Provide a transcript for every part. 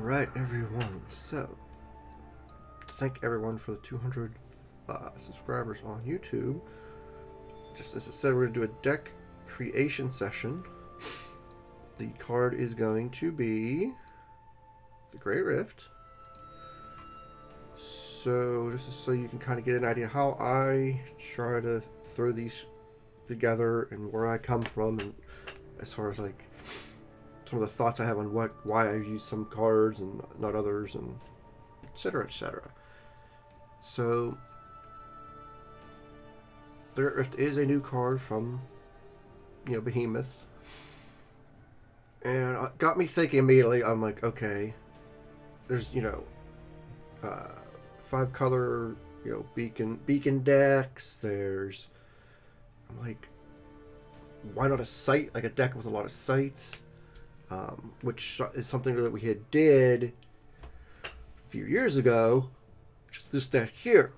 Alright, everyone. So, thank everyone for the 200 subscribers on YouTube. Just as I said, we're going to do a deck creation session. The card is going to be the Great Rift. So, this is so you can kind of get an idea how I try to throw these together and where I come from, and as far as like some of the thoughts I have on why I use some cards and not others, and etc. etc. So, the Great Rift is a new card from, Behemoths. And it got me thinking immediately. I'm like, okay, there's, 5 color, beacon decks. There's, I'm like, why not a site, like a deck with a lot of sites? Which is something that we had did a few years ago, which is this deck here.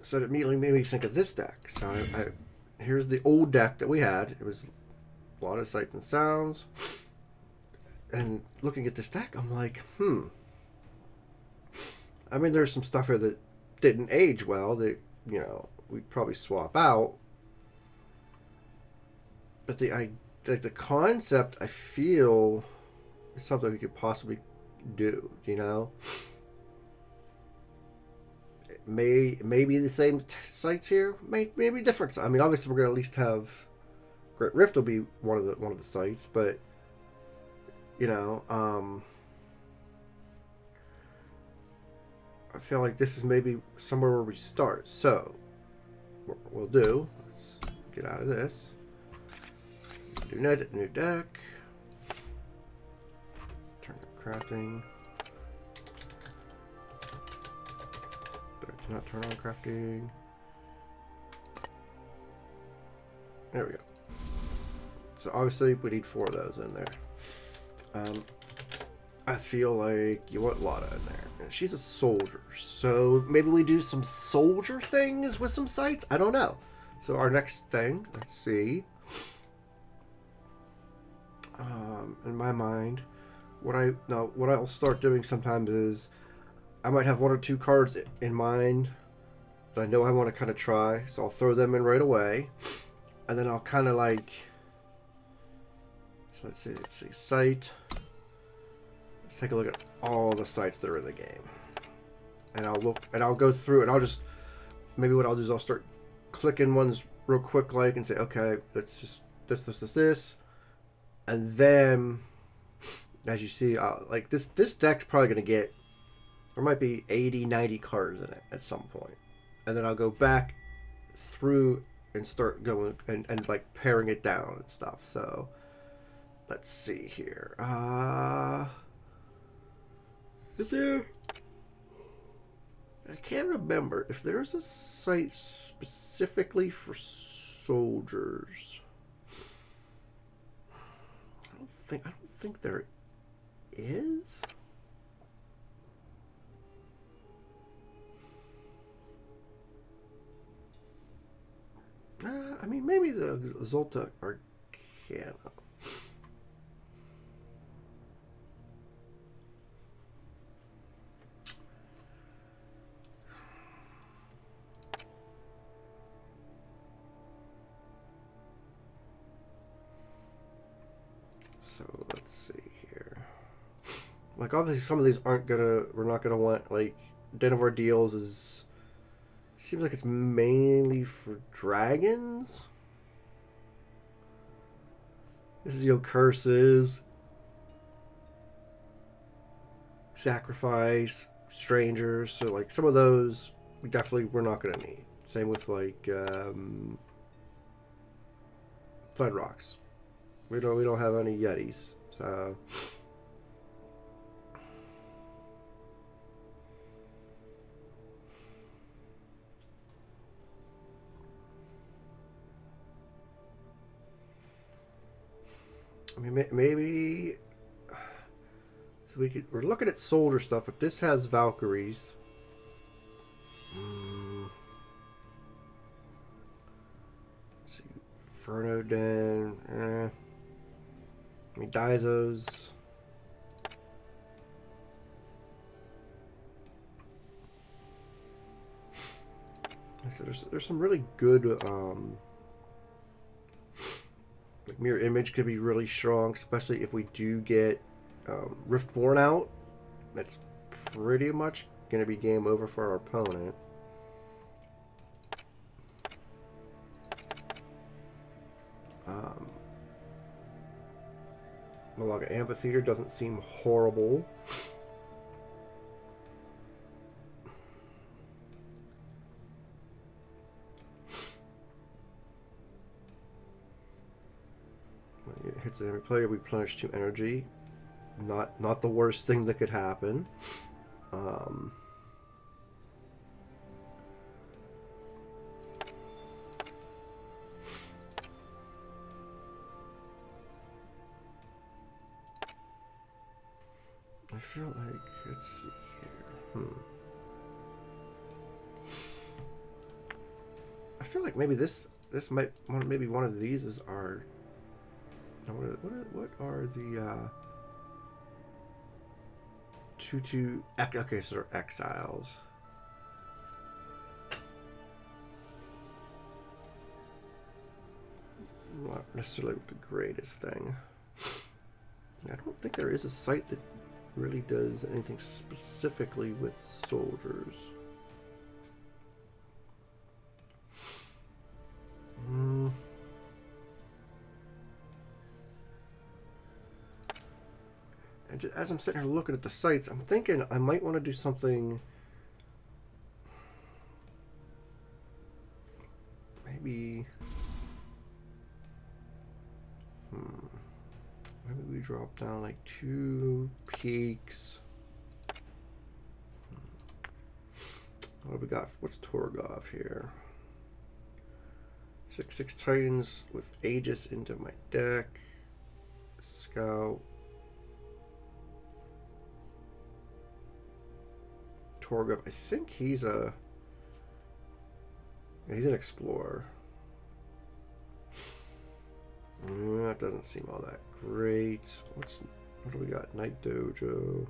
So it immediately made me think of this deck. So here's the old deck that we had. It was a lot of sights and sounds. And looking at this deck, I'm like, I mean, there's some stuff here that didn't age well that, we'd probably swap out. But the concept, I feel, is something we could possibly do, It may be the same sites here, maybe different. I mean, obviously, we're going to at least have Great Rift will be one of the sites, but I feel like this is maybe somewhere where we start. So what we'll do, let's get out of this. New deck. Turn on crafting. Not turn on crafting. There we go. So obviously we need 4 of those in there. I feel like you want Lada in there. And she's a soldier, so maybe we do some soldier things with some sites. I don't know. So our next thing, let's see. In my mind, what I'll start doing sometimes is I might have 1 or 2 cards in mind that I know I want to kind of try, so I'll throw them in right away, and then I'll kind of like. So let's see, site. Let's take a look at all the sites that are in the game, and I'll go through, and I'll just maybe what I'll do is I'll start clicking ones real quick, like, and say, okay, let's just this. And then, as you see, like this deck's probably going to get, there might be 80, 90 cards in it at some point. And then I'll go back through and start going and like paring it down and stuff. So, let's see here. Is there... I can't remember if there's a site specifically for soldiers. I don't think there is. I mean, maybe the Zolta Arcanum. So let's see here. Like, obviously some of these we're not gonna want, like, Den of Ordeals is, seems like it's mainly for dragons. This is, curses, sacrifice, strangers. So like some of those we're not gonna need. Same with like Flood Rocks. We don't have any Yetis, so. I mean, maybe. So we're looking at soldier stuff, but this has Valkyries. See, Inferno Den. I mean, Daizo's. So there's some really good like mirror image could be really strong, especially if we do get Riftborn out. That's pretty much gonna be game over for our opponent. Malaga Amphitheater doesn't seem horrible. When it hits an enemy player, we replenish 2 energy. Not the worst thing that could happen. I feel like, let's see here. I feel like maybe this might maybe one of these is our. What are the 2/2? Okay, so they're exiles. Not necessarily the greatest thing. I don't think there is a site that really does anything specifically with soldiers. And just, as I'm sitting here looking at the sites, I'm thinking I might want to do something. Maybe. Maybe we drop down like 2 peaks. What have we got? What's Torgov here? 6/6 Titans with Aegis into my deck. Scout. Torgov. I think he's an explorer. That doesn't seem all that great. What do we got? Night Dojo.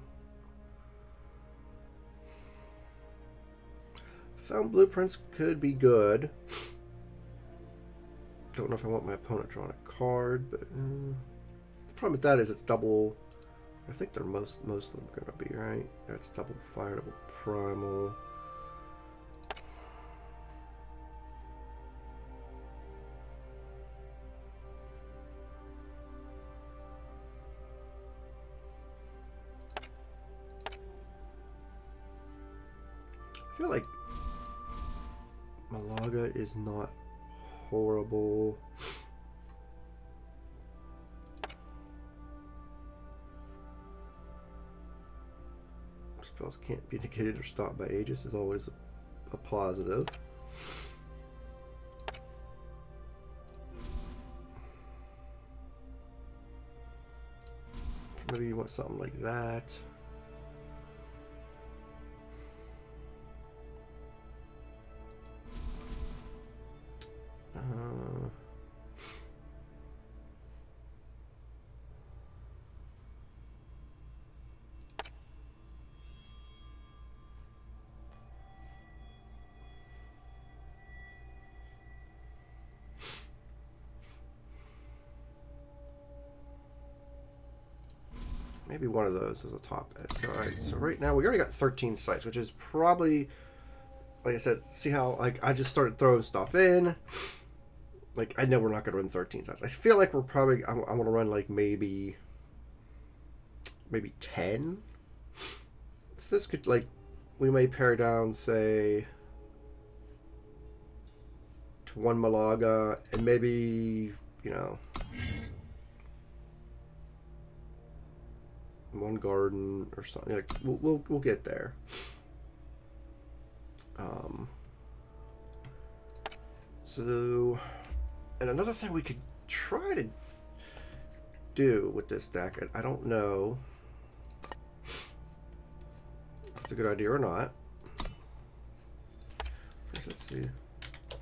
Found blueprints could be good. Don't know if I want my opponent drawing a card, but the problem with that is it's double. I think they're most of them are gonna be right. That's double fire, double primal. I feel like Malaga is not horrible. Spells can't be negated or stopped by Aegis is always a positive. Maybe you want something like that. Maybe one of those is a top edge. So, alright, so right now we already got 13 sites, which is probably, like I said, see how like I just started throwing stuff in. Like I know we're not going to run 13 sites. I feel like we're probably I want to run like maybe 10. So this could like we may pare down say to 1 Malaga and maybe one garden or something. Like we'll get there. So, and another thing we could try to do with this deck, I don't know if it's a good idea or not. First, let's see what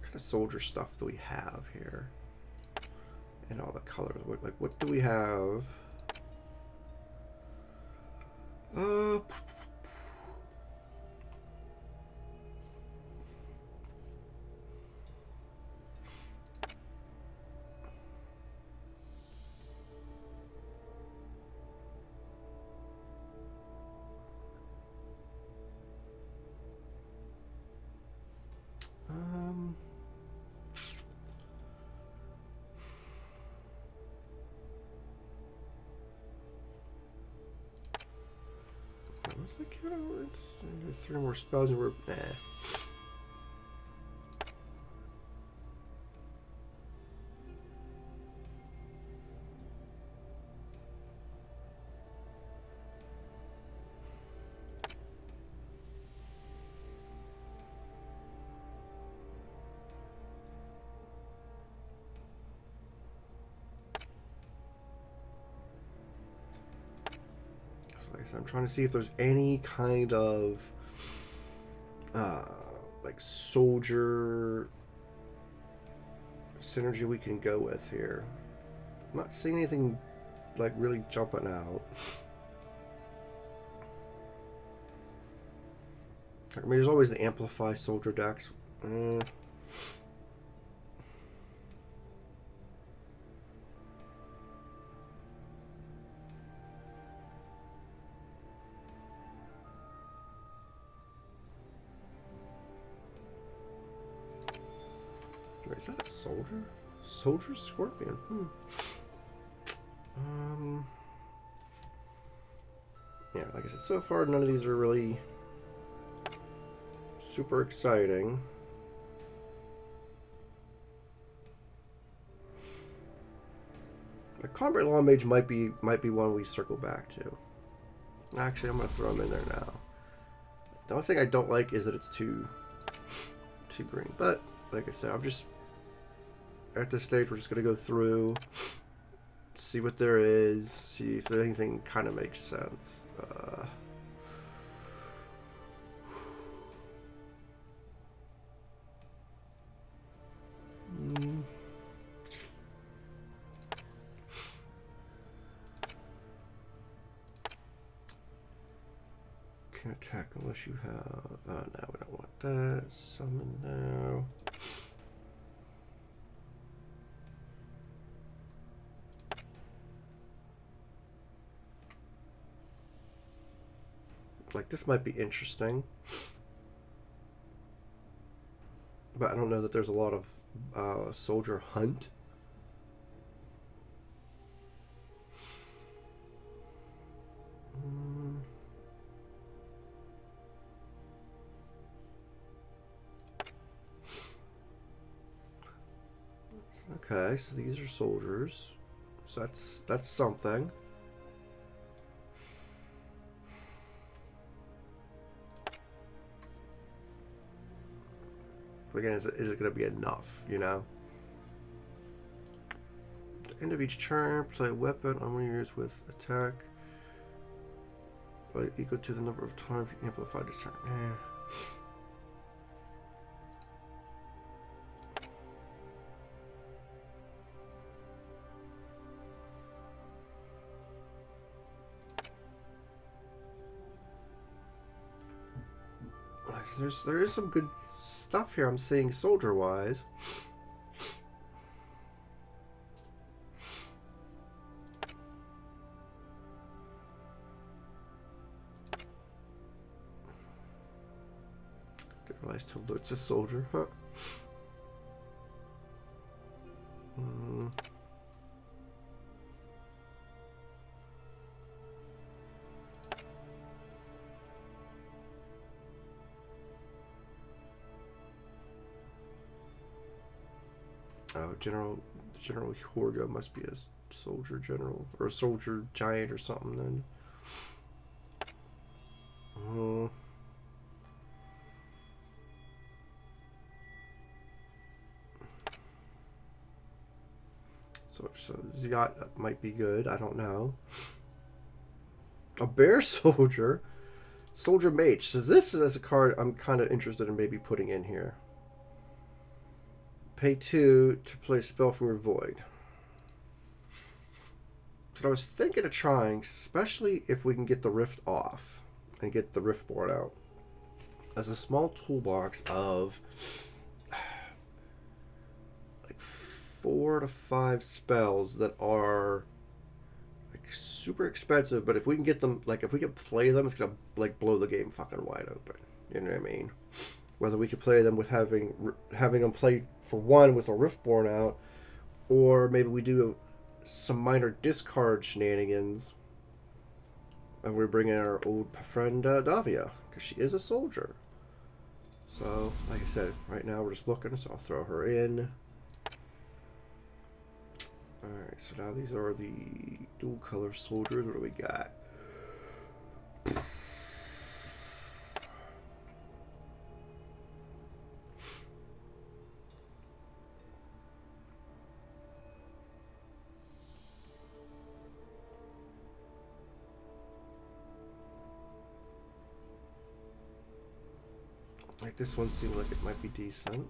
kind of soldier stuff do we have here, and all the colors. What do we have? like, there's 3 more spells and we're nah. I'm trying to see if there's any kind of like soldier synergy we can go with here. I'm not seeing anything like really jumping out. I mean, there's always the amplify soldier decks. Is that a soldier? Soldier scorpion? Yeah, like I said, so far none of these are really super exciting. The combat law mage might be one we circle back to. Actually, I'm gonna throw him in there now. The only thing I don't like is that it's too green, but like I said, I'm just at this stage, we're just going to go through, see what there is, see if anything kind of makes sense. Can't attack unless you have... no, we don't want that. Summon now. Like, this might be interesting, but I don't know that there's a lot of soldier hunt. Okay, so these are soldiers, so that's something. But again, is it going to be enough, you know? At the end of each turn, play a weapon on one you use with attack equal to the number of times you amplify this turn. There is some good stuff here I'm seeing soldier wise. Didn't realize Tavrod a soldier, huh? General Horga must be a soldier general or a soldier giant or something then. So Ziat might be good. I don't know. A bear soldier, soldier mage. So this is a card I'm kind of interested in maybe putting in here. Pay 2 to play a spell from your void. So I was thinking of trying, especially if we can get the rift off and get the rift board out, as a small toolbox of like 4 to 5 spells that are like super expensive, but if we can get them, like if we can play them, it's gonna like blow the game fucking wide open. You know what I mean? Whether we could play them with having them play for one with a Riftborn out, or maybe we do some minor discard shenanigans And we bring in our old friend Davia, because she is a soldier. So, like I said, right now we're just looking, so I'll throw her in. Alright, so now these are the dual color soldiers. What do we got? Like this one seems like it might be decent.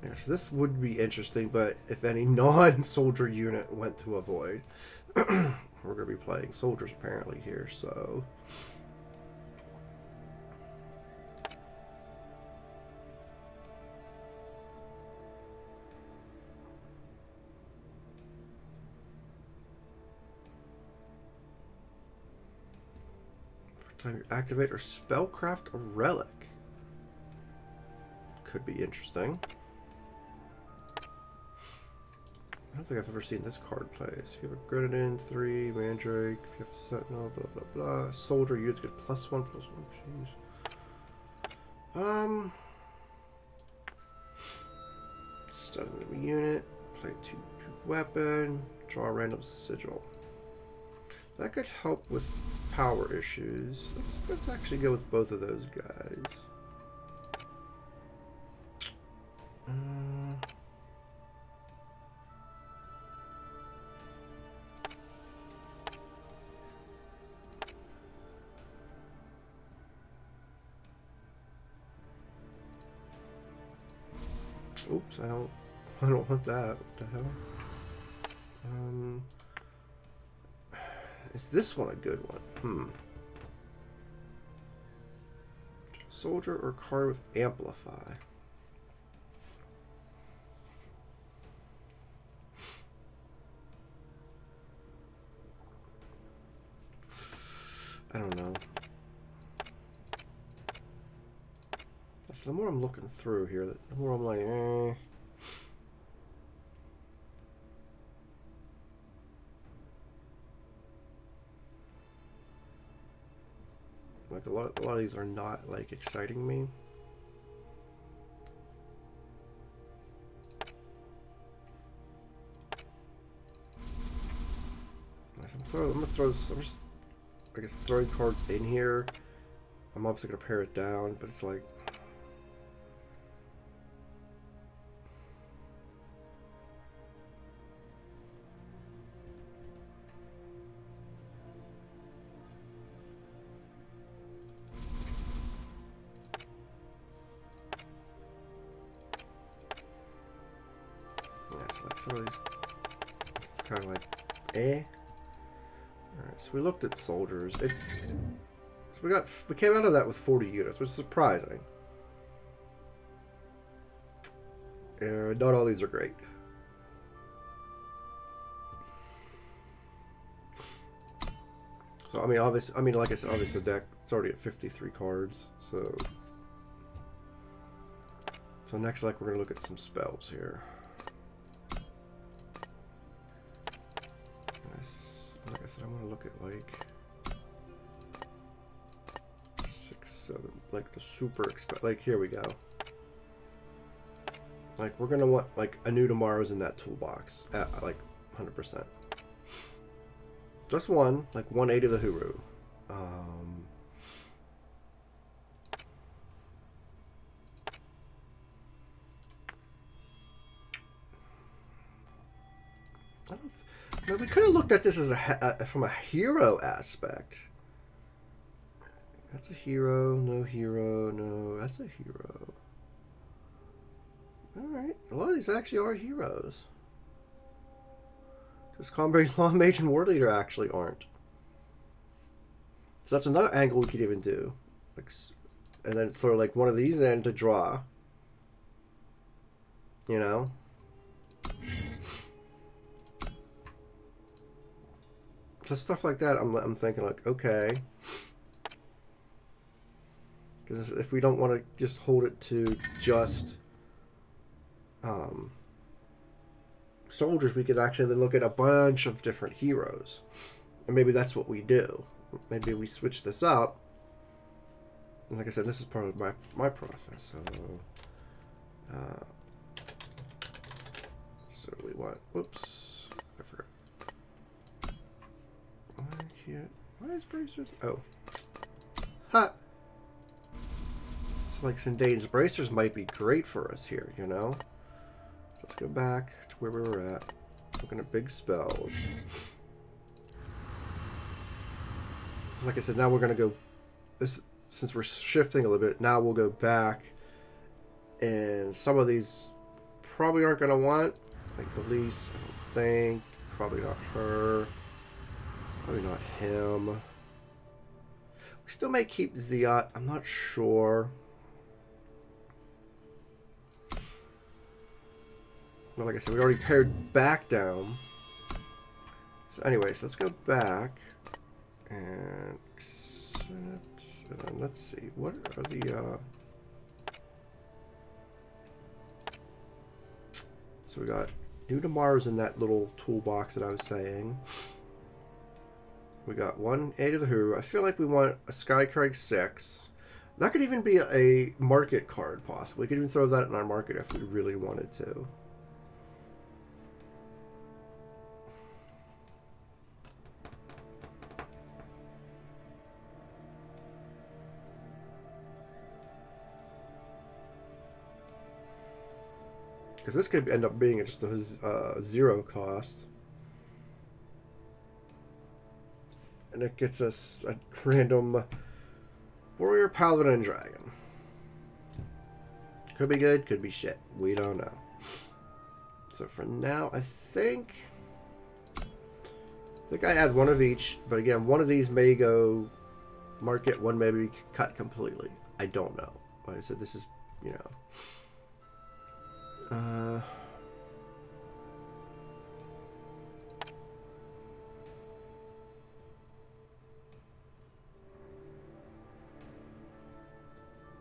Yeah, so this would be interesting, but if any non-soldier unit went to avoid, we're going to be playing soldiers apparently here, so... For time you activate or spellcraft a relic. Could be interesting. I don't think I've ever seen this card plays. If you have a Grenadin, 3, Mandrake, if you have Sentinel, blah blah blah. Soldier units get +1/+1. Jeez. Stun enemy unit, play 2 weapon, draw a random sigil. That could help with power issues. Let's actually go with both of those guys. Oops, I don't want that. What the hell? Is this one a good one? Soldier or card with amplify? I don't know. So the more I'm looking through here, the more I'm like, eh. Like a lot of these are not like exciting me. I'm gonna throw this. I'm just, I guess, throwing cards in here. I'm obviously gonna pare it down, but it's like. Some of these, it's kind of like, eh. Alright, so we looked at soldiers. So we came out of that with 40 units, which is surprising. Not all these are great. So I mean, obviously, like I said, obviously the deck it's already at 53 cards. So next, like, we're gonna look at some spells here. Like I said, I want to look at like 6, 7, like the super like here we go. Like we're gonna want like a new tomorrow's in that toolbox at like 100%. Just one, like 180 the Huru. We could have looked at this as from a hero aspect. That's a hero, no hero, no, that's a hero. Alright, a lot of these actually are heroes. Because Combat Law Mage and War Leader actually aren't. So that's another angle we could even do. Like, and then throw like one of these in to draw. You know? So stuff like that, I'm thinking like, okay. Because if we don't want to just hold it to just soldiers, we could actually then look at a bunch of different heroes. And maybe that's what we do. Maybe we switch this up. And like I said, this is part of my process. So we want, whoops, I forgot. Why is bracers? Oh. Ha! So like Sindain's bracers might be great for us here, you know? Let's go back to where we were at. Looking at big spells. So like I said, now we're going to go... This, since we're shifting a little bit, now we'll go back. And some of these probably aren't going to want. Like Elise, I don't think. Probably not her. Probably not him. We still may keep Ziat. I'm not sure. Well, like I said, we already pared back down. So anyways, let's go back and accept, and then let's see, what are the so we got new tomorrows in that little toolbox that I was saying. We got one Aid of the Who. I feel like we want a Skycraig 6. That could even be a market card, possibly. We could even throw that in our market if we really wanted to. Because this could end up being just a 0 cost. And it gets us a random Warrior, Paladin, and Dragon. Could be good, could be shit. We don't know. So for now, I think I add one of each. But again, one of these may go market, one may be cut completely. I don't know. Like I said, this is, you know...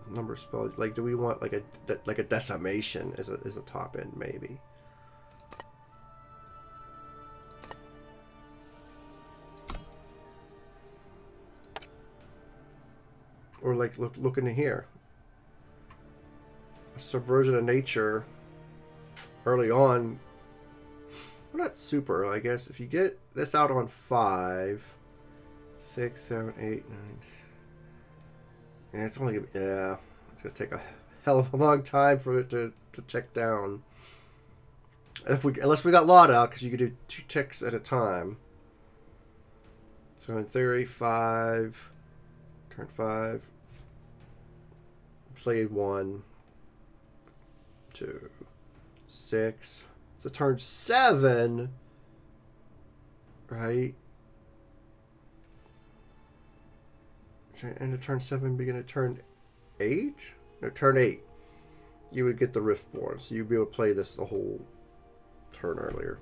number of spells, like, do we want like a decimation as a top end, maybe? Or like look into here, a subversion of nature early on. Well, not super, I guess. If you get this out on 5, 6, 7, 8, 9. Yeah, it's only gonna, yeah, it's gonna take a hell of a long time for it to check down. Unless we got Lada, because you could do 2 ticks at a time. So in theory, 5, turn 5, played 1, 2, 6. So turn 7, right? End of turn 7, begin of turn 8? No, turn 8. You would get the Riftborn, so you'd be able to play this the whole turn earlier.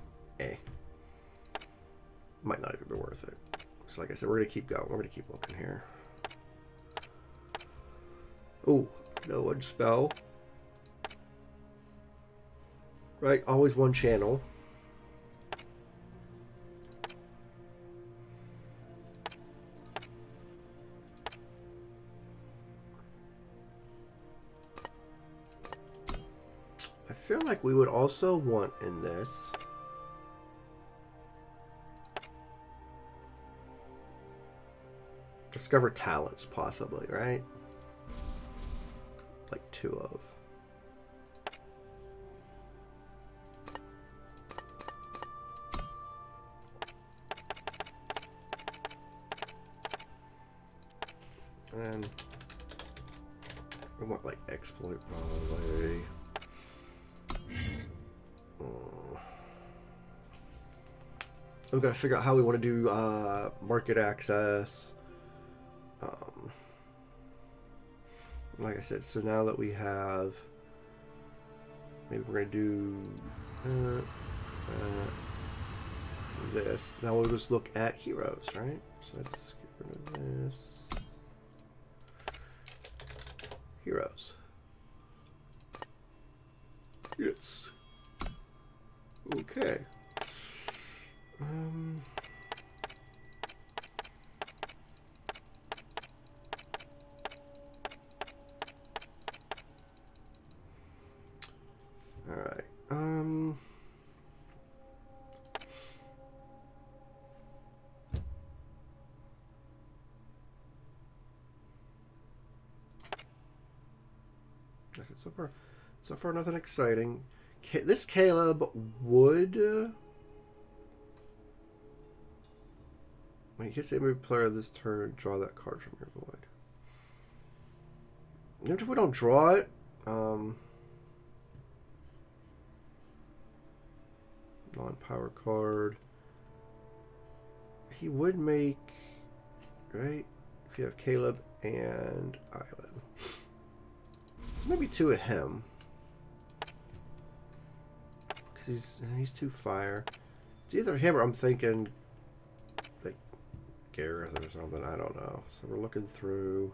Might not even be worth it. So like I said, we're going to keep going. We're going to keep looking here. Oh, no one spell. Right, always one channel. I feel like we would also want in this discover talents, possibly, right? Like 2 of. And we want like exploit probably. We've got to figure out how we want to do market access. Like I said, so now that we have, maybe we're going to do this. Now we'll just look at heroes, right? So let's get rid of this. Heroes. Yes. Okay. All right. So far nothing exciting. This Caleb would, when he hits every player this turn, draw that card from your void. Even if we don't draw it, non-power card. He would make, right? If you have Caleb and Island. So maybe two of him. Because he's too fire. It's either him or I'm thinking like Gareth or something. I don't know. So we're looking through.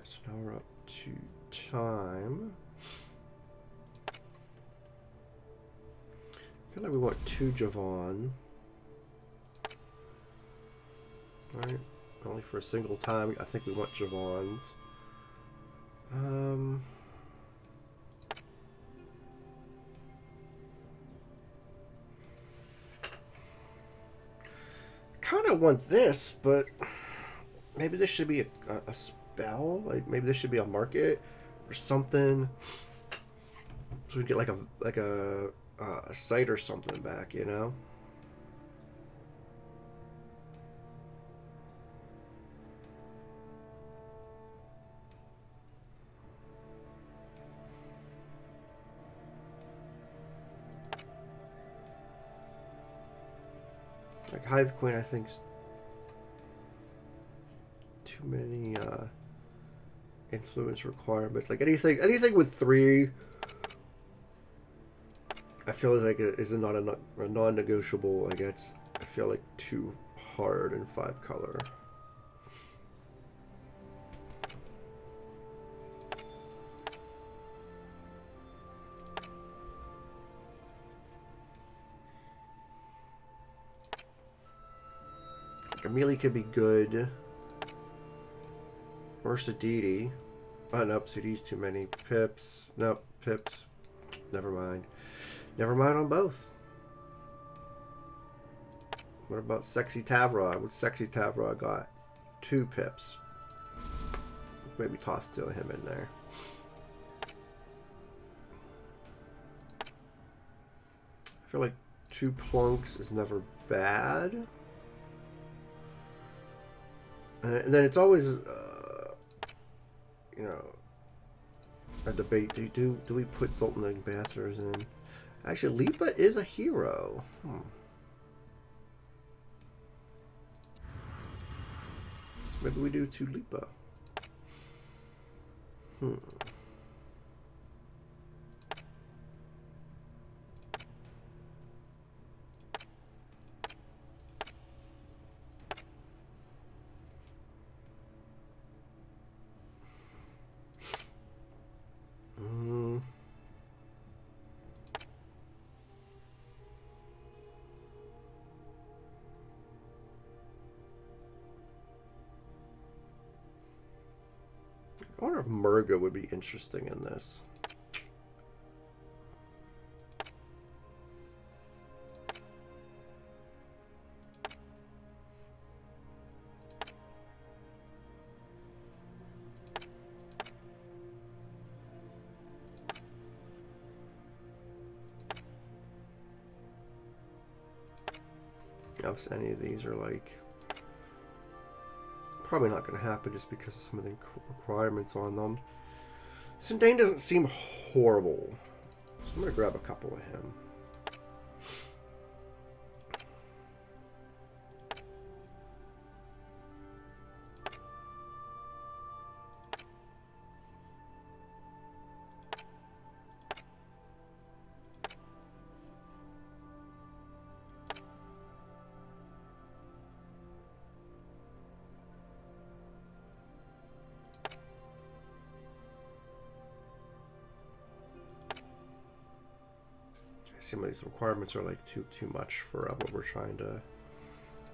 So now we're up to time. I feel like we want two Javan. Right? Only for a single time. I think we want Javans. Kind of want this, but maybe this should be a spell. Like maybe this should be a market or something, so we get like a site or something back, you know. Like Hive Queen, I think's too many influence requirements. Like anything with 3, I feel like it is not a non-negotiable. Like it's, I feel like too hard in 5 color. Like Amelie could be good. Or Sadidi. Oh, nope, Sadidi's too many. Pips. Nope, Pips. Never mind. Never mind on both. What about Sexy Tavrod? What's Sexy Tavrod got? 2 Pips. Maybe toss him in there. I feel like 2 Plunks is never bad. And then it's always... you know, a debate. Do we put Sultan Ambassadors in? Actually, Lipa is a hero. So maybe we do 2 Lipa. I wonder if Murga would be interesting in this. if any of these are like probably not going to happen just because of some of the requirements on them. Sindain doesn't seem horrible, so I'm going to grab a couple of him. Some of these requirements are like too much for what we're trying to.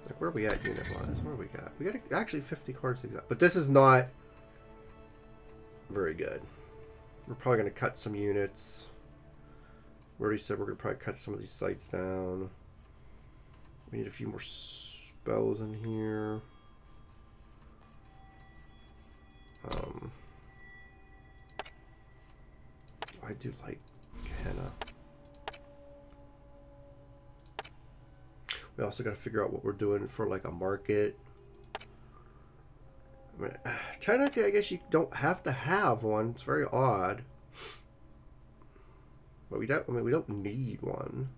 Like, where are we at unit wise? What do we got? We got actually 50 cards exact, but this is not very good. We're probably going to cut some units. We already said we're going to probably cut some of these sites down. We need a few more spells in here. I do like Kehanya. We also got to figure out what we're doing for like a market. I mean, technically, I guess you don't have to have one. It's very odd, but we don't. I mean, we don't need one.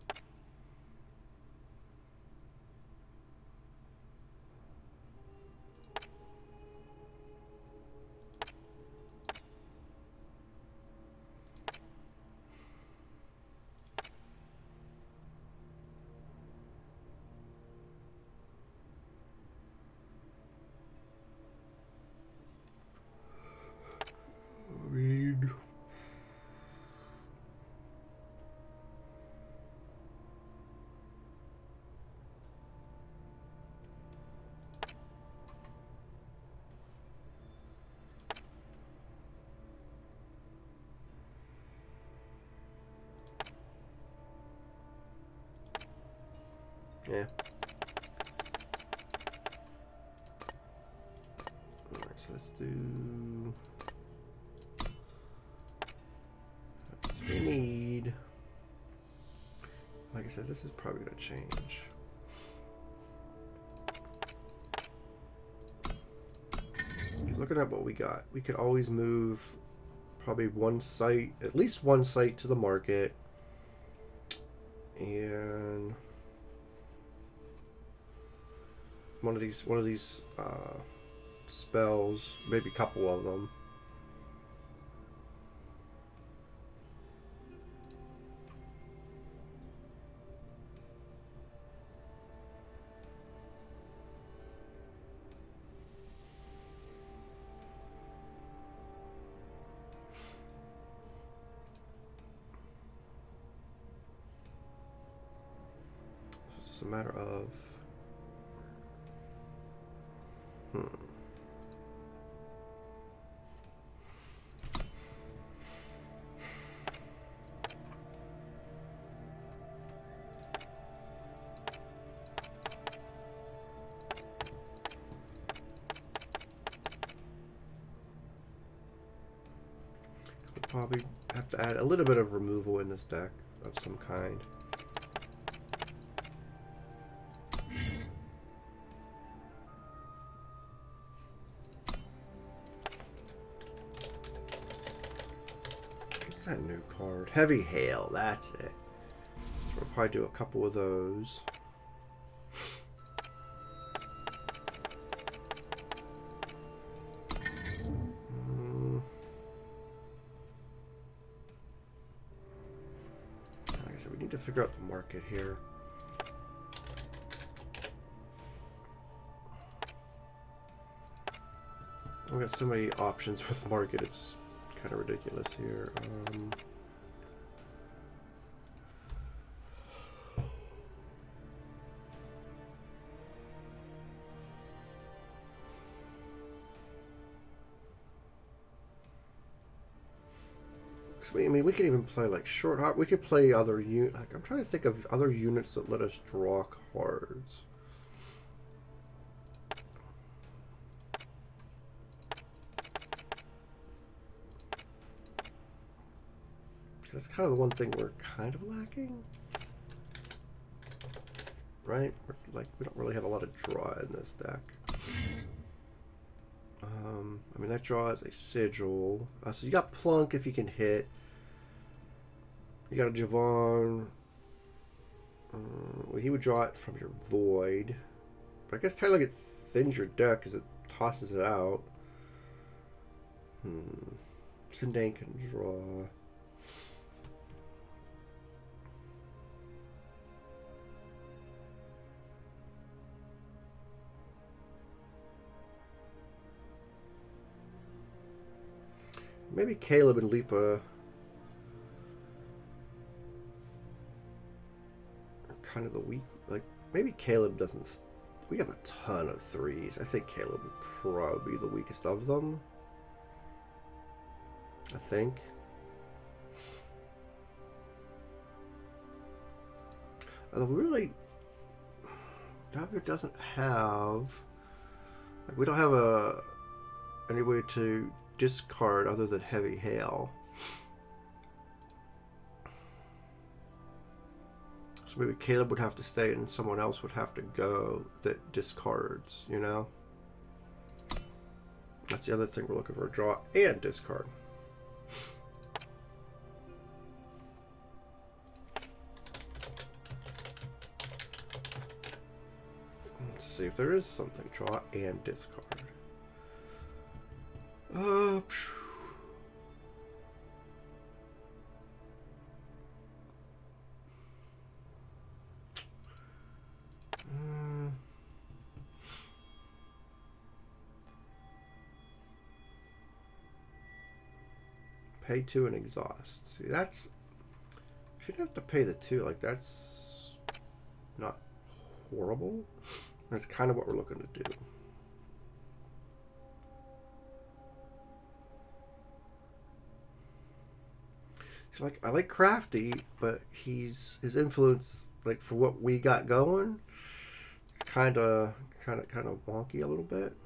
Yeah. Alright, so let's do. So we need. Like I said, this is probably going to change. Looking at what we got, we could always move probably one site, at least one site to the market, and one of these spells, maybe a couple of them. It's just a matter of probably have to add a little bit of removal in this deck of some kind. What's that new card? Heavy Hail, that's it. So we'll probably do a couple of those. Figure out the market here. We've got so many options with the market, it's kind of ridiculous here. I mean, we could even play like short hop. We could play other units. Like, I'm trying to think of other units that let us draw cards. That's kind of the one thing we're kind of lacking. right? Like, we don't really have a lot of draw in this deck. I mean, that draw is a sigil. So you got Plunk if you can hit. You got a Javan. Well, he would draw it from your void. But I guess technically it thins your deck because it tosses it out. Sindain can draw. Maybe Caleb and Lipa are kind of the weak. Like, maybe Caleb doesn't. We have a ton of threes. I think Caleb would probably be the weakest of them. I think. Although we really. Tavrod doesn't have. Like, we don't have any way to discard other than heavy hail. So maybe Caleb would have to stay and someone else would have to go that discards, you know? That's the other thing we're looking for, draw and discard. Let's see if there is something, draw and discard. Pay 2 and exhaust. See, that's... If you don't have to pay the 2, like, that's not horrible. That's kind of what we're looking to do. So, like, I like Crafty, but his influence, like, for what we got going, it's kind of wonky a little bit.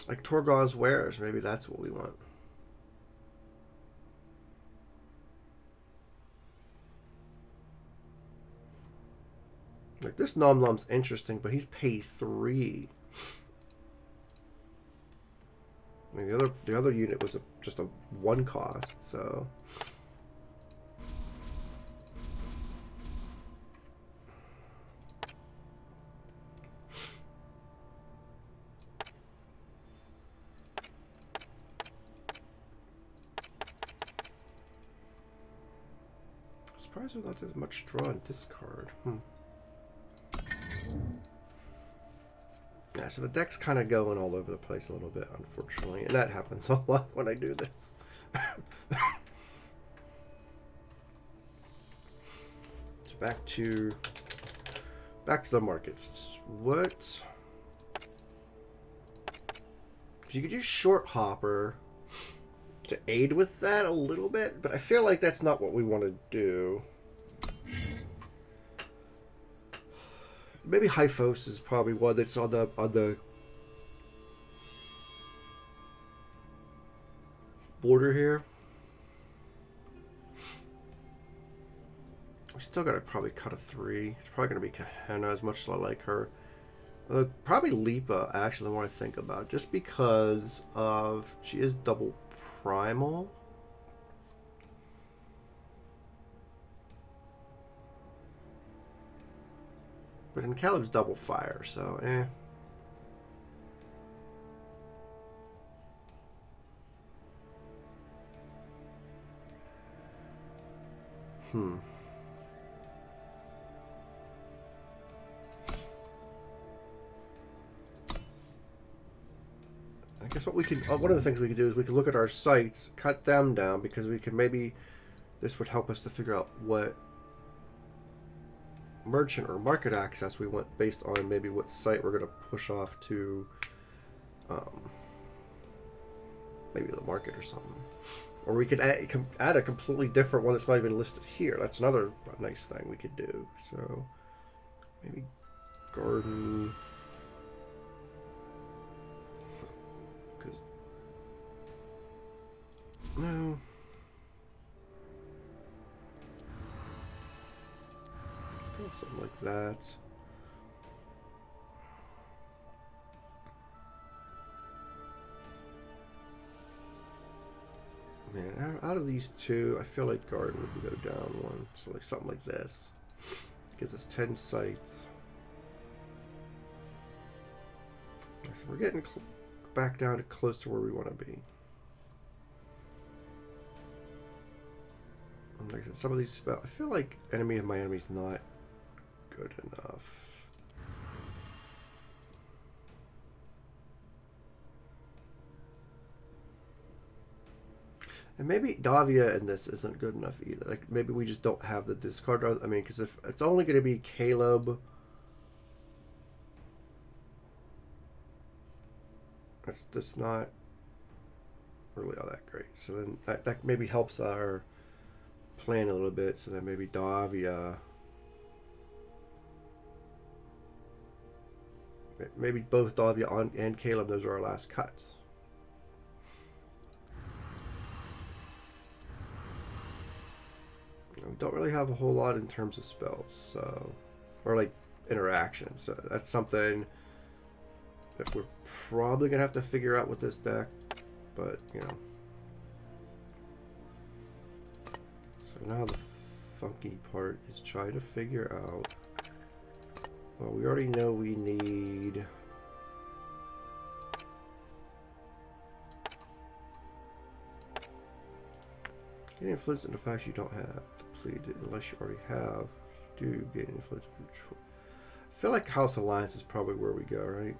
Like Torgau's Wares, maybe that's what we want. Like, this Nom Nom's interesting, but he's paid 3. I mean, the other unit was just a 1 cost, so. I'm surprised we got as much draw and discard. Yeah, so the deck's kind of going all over the place a little bit, unfortunately, and that happens a lot when I do this. So back to the markets. What? You could use Short Hopper to aid with that a little bit, but I feel like that's not what we want to do. Maybe Hyphos is probably one that's on the border here. We still gotta probably cut a 3. It's probably gonna be Kehanya, as much as I like her. Probably Lipa, actually, the more I think about it, just because of she is double primal. But in Caleb's double fire, so eh. I guess what we could, one of the things we could do is we could look at our sites, cut them down, because we could maybe, this would help us to figure out what merchant or market access we want based on maybe what site we're going to push off to maybe the market or something. Or we could add a completely different one that's not even listed here. That's another nice thing we could do. So maybe garden, because no. I feel something like that. Man, out of these two, I feel like Garden would go down one. So like something like this. Gives us 10 sites. So we're getting back down to close to where we want to be. And like I said, some of these spells, I feel like enemy of my enemy is not good enough. And maybe Davia in this isn't good enough either. Like maybe we just don't have the discard. I mean, because if it's only going to be Caleb, that's not really all that great. So then that maybe helps our plan a little bit. So then maybe Davia, maybe both Davia and Caleb. Those are our last cuts. We don't really have a whole lot in terms of spells, so, or like interactions. So that's something that we're probably gonna have to figure out with this deck. But you know, so now the funky part is try to figure out. Well, we already know we need. Gain influence into facts you don't have depleted unless you already have. You do gain influence control. I feel like House Alliance is probably where we go, right?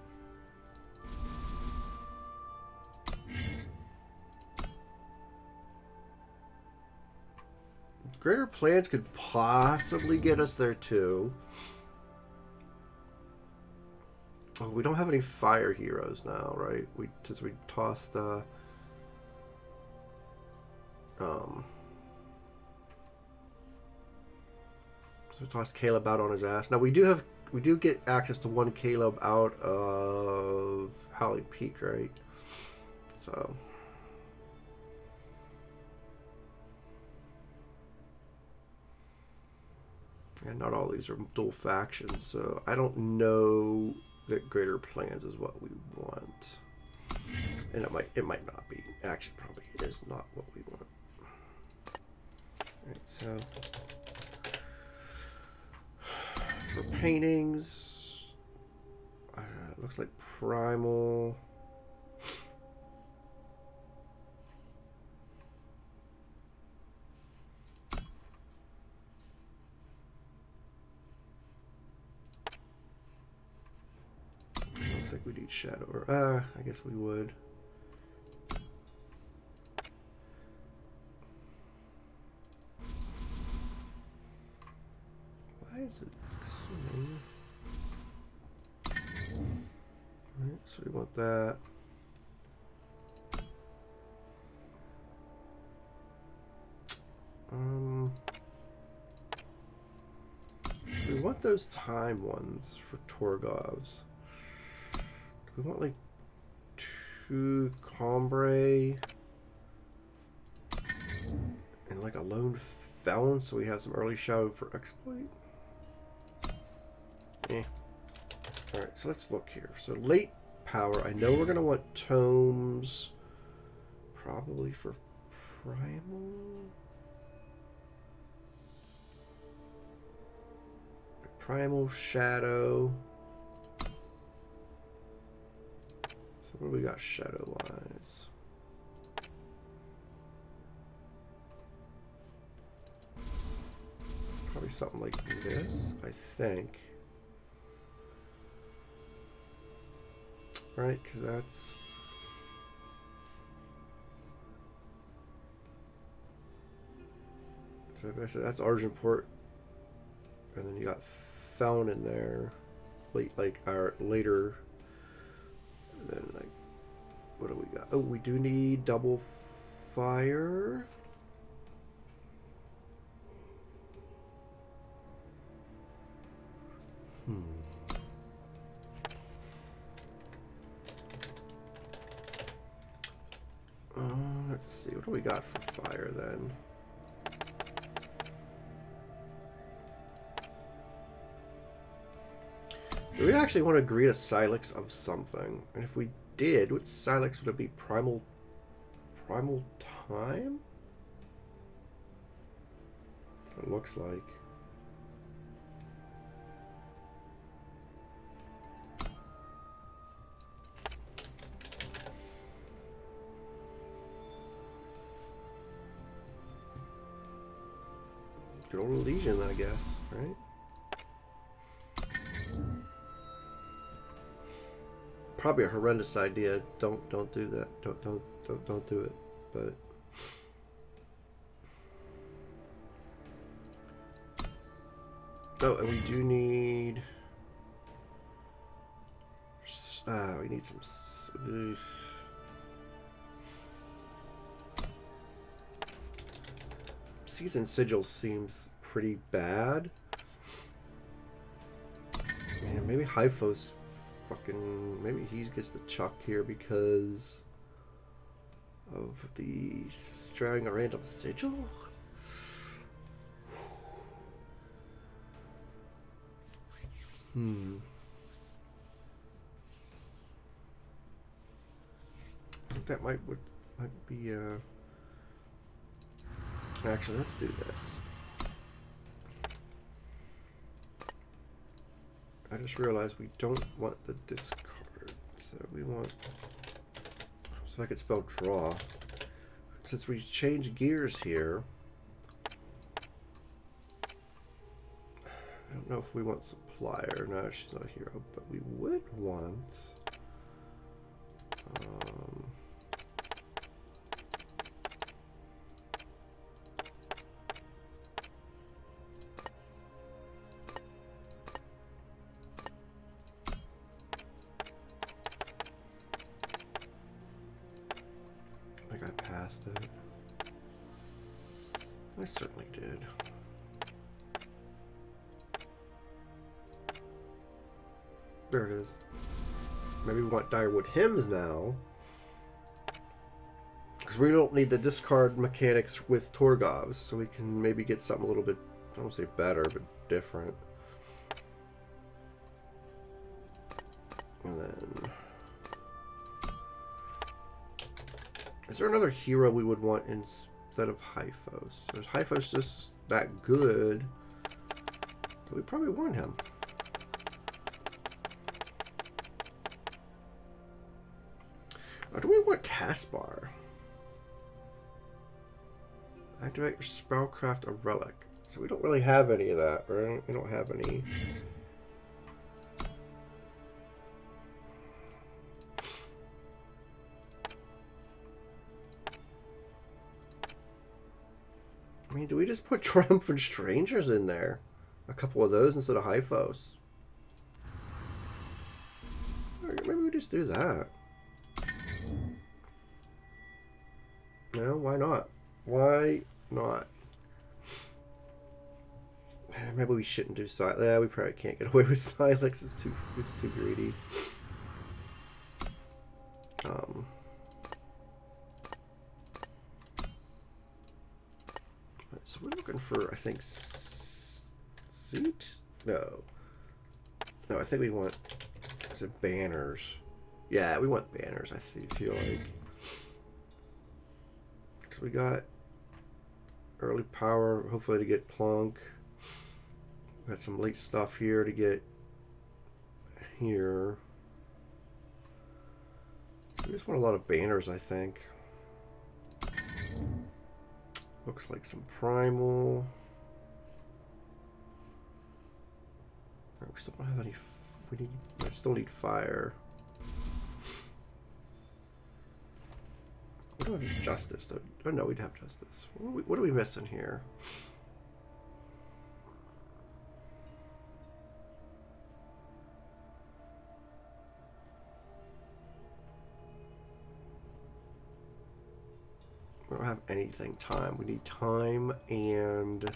Greater Plans could possibly get us there too. Oh, we don't have any fire heroes now, right? Since we tossed the so we tossed Caleb out on his ass. Now we do get access to one Caleb out of Howling Peak, right? So and not all these are dual factions, so I don't know that Greater Plans is what we want. And it might not be. Actually probably is not what we want. Alright, so for paintings, it looks like Primal. I don't think we need Shadow, or I guess we would. Why is it extreme? Alright, so we want that. We want those time ones for Torgovs. We want like 2 Combre and like a Lone Felon, so we have some early shadow for exploit. Alright, so let's look here. So late power, I know we're gonna want tomes probably for primal. Primal Shadow. So what do we got shadow wise? Probably something like this, I think. Right, because that's Argenport, and then you got Felon in there, later. And then like, what do we got? Oh, we do need double fire. Let's see, what do we got for fire then? Do we actually want to agree to Silex of something? And if we did, what Silex would it be? Primal Time? It looks like. Good old Legion, I guess, right? Probably a horrendous idea. Don't do that. Don't do it. But oh, and we do need. We need some. Season Sigil seems pretty bad. Man, maybe Hyphos fucking. Maybe he gets the chuck here because of the Straying a Random Sigil? I think that might be actually, let's do this. I just realized we don't want the discard, so we want. So I could spell draw. Since we change gears here, I don't know if we want Supplier. No, she's not a hero, but we would want. I think I passed it. I certainly did. There it is. Maybe we want Direwood Hymns now. Because we don't need the discard mechanics with Torgovs, so we can maybe get something a little bit, I don't want to say better, but different. And then... Is there another hero we would want instead of Hyphos? Or is Hyphos just that good? We probably want him. Or do we want Caspar? Activate your spellcraft a relic. So we don't really have any of that, right? We don't have any. I mean, do we just put Triumphant Strangers in there? A couple of those instead of Hyphos. Or maybe we just do that. No, why not? Why not? Maybe we shouldn't do Silex. Yeah, we probably can't get away with Silex. It's too greedy. So we're looking for, I think, Ziat? No, I think we want. Is it banners? Yeah, we want banners. I feel like. So we got early power, hopefully to get Plunk. We got some late stuff here to get here. We just want a lot of banners, I think. Looks like some primal. We still don't have any. We still need fire. We don't have justice, though. Oh no, we'd have justice. What are we missing here? We don't have anything. Time. We need time and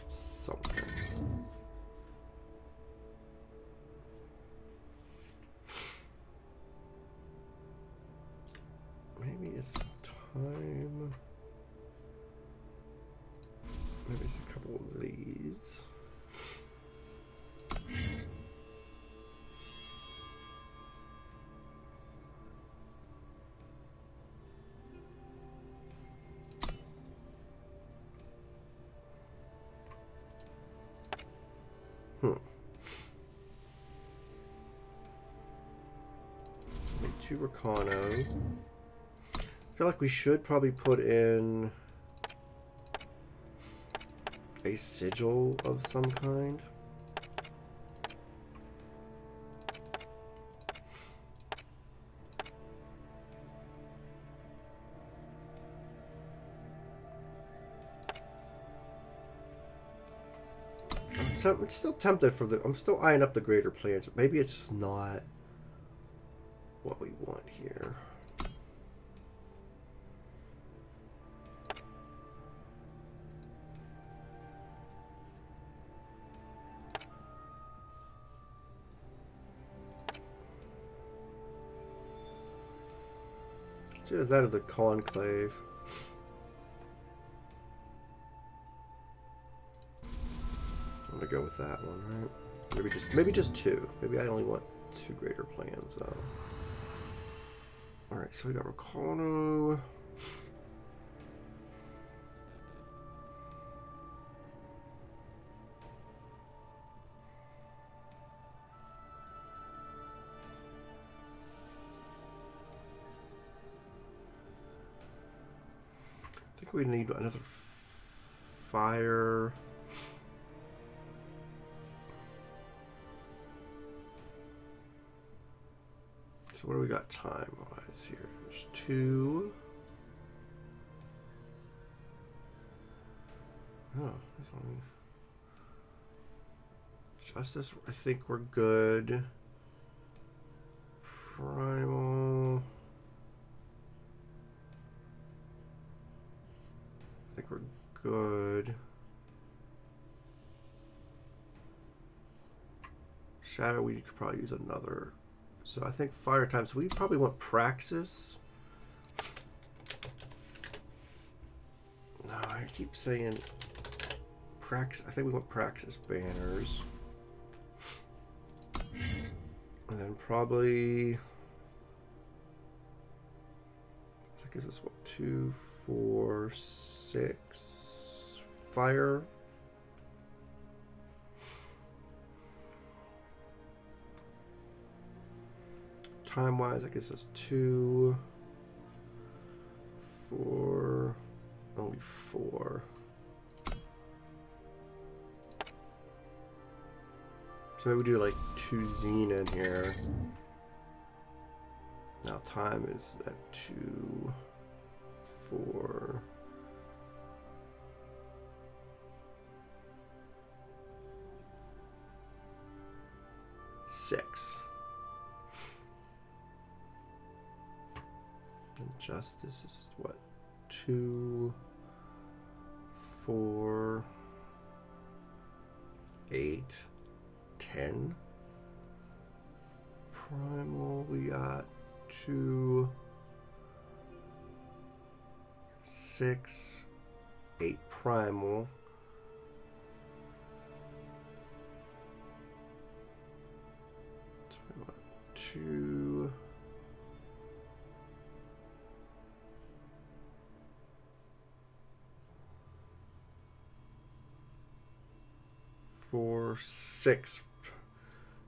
something. Maybe it's time. Maybe it's a couple of these. 2 Ricano. I feel like we should probably put in a sigil of some kind. So I'm still tempted for the. I'm still eyeing up the greater plans, but maybe it's just not what we want here. It's either that or the Conclave. I'm gonna go with that one, right? Maybe just 2. Maybe I only want 2 greater plans though. Alright, so we got Ricano. I think we need another fire. So what do we got time-wise here? There's 2. Oh, there's only... Justice, I think we're good. Primal... I think we're good. Shadow, we could probably use another... So I think fire time. So we probably want Praxis. No, I keep saying Praxis. I think we want Praxis banners. And then probably... That gives us what? 2, 4, 6... Fire. Time-wise, I guess it's 2, 4, only 4. So maybe we do like 2 Zine in here. Now time is at 2, 4. Six. And justice is what? 2, 4, 8, 10. Primal, we got 2, 6, 8 primal. So we want 2. 4, 6.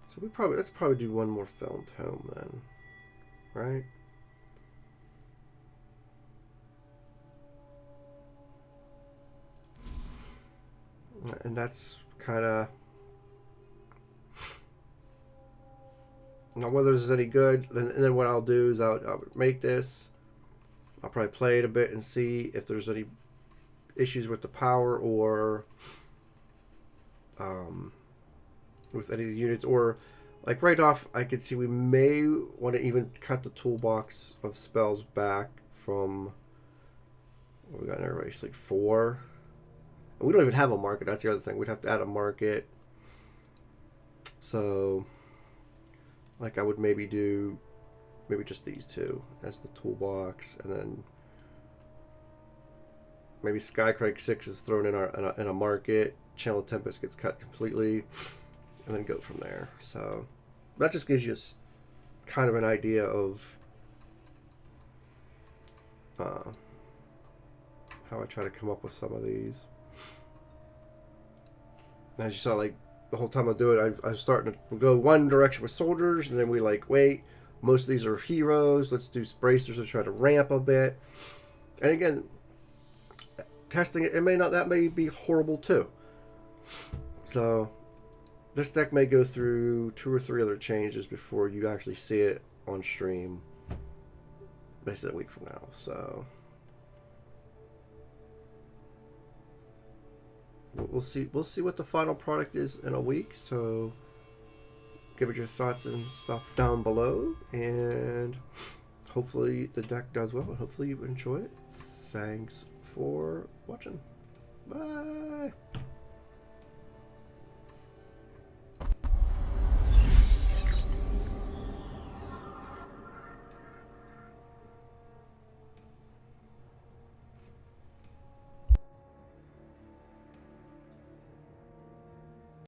So let's probably do one more film tome then, right? And that's kind of now whether this is any good. And then what I'll do is I'll make this. I'll probably play it a bit and see if there's any issues with the power or with any of the units, or like right off I could see we may want to even cut the toolbox of spells back from what we got in our race, like 4. And we don't even have a market, that's the other thing. We'd have to add a market. So like I would maybe do just these 2 as the toolbox, and then maybe Skycrake 6 is thrown in in a market. Channel Tempest gets cut completely, and then go from there. So that just gives you kind of an idea of how I try to come up with some of these. And as you saw, like the whole time I do it, I was starting to go one direction with soldiers, and then we like wait. most of these are heroes. Let's do bracers to try to ramp a bit. And again, testing it, that may be horrible too. So this deck may go through 2 or 3 other changes before you actually see it on stream. Basically a week from now. So we'll see. We'll see what the final product is in a week. So give it your thoughts and stuff down below, and hopefully the deck does well. And hopefully you enjoy it. Thanks for watching. Bye.